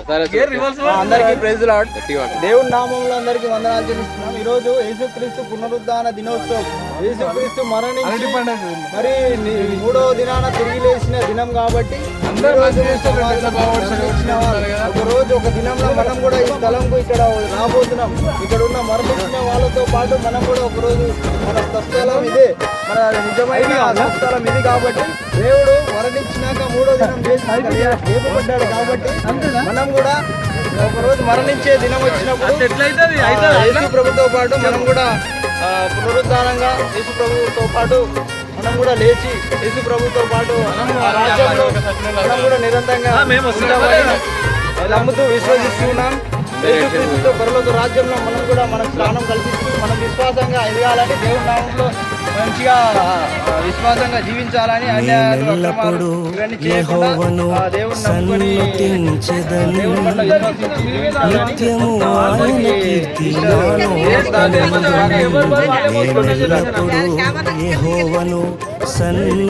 అందరికీ praise lord. దేవుని నామంలో అందరికీ వందనాలు చెల్లిస్తున్నాం. ఈ రోజు యేసుక్రీస్తు పునరుద్ధాన దినోత్సవం. యేసుక్రీస్తు మరణించి మరి 3వ దినాన తిరిగి లేచిన దినం కాబట్టి ఒక రోజు ఒక దినంలో మనం కూడా ఈ స్థలంకు ఇక్కడ రాబోతున్నాం. ఇక్కడ ఉన్న మరణించిన వాళ్ళతో పాటు మనం కూడా ఒక రోజు మన స్వస్థలం ఇదే, మన నిజమైన స్వస్థలం ఇది. కాబట్టి దేవుడు మరణించినాక 3వ దినం లేపబడ్డాడు. కాబట్టి మనం కూడా ఒక రోజు మరణించే దినం వచ్చినప్పుడు యేసు ప్రభుతో పాటు మనం కూడా పునరుద్ధానంగా యేసు ప్రభుతో పాటు మనం కూడా లేచి యేసు ప్రభుతో పాటు రాజ్యంలో మనం కూడా నిరంతరంగా నమ్ముతూ విశ్వసిస్తున్నాం. యేసుక్రీస్తుతో పరలోక రాజ్యంలో మనం కూడా మనకు స్థానం కల్పిస్తూ మనం విశ్వాసంగా ఎదగాలని, దేవుని నామంలో మంచిగా విశ్వాసంగా జీవించాలని, అన్యాయాలు అక్రమాలు ఇవన్నీ చేయకుండా దేవుని నమ్ముకొని దేవుని పట్ల విశ్వసించి జీవించాలని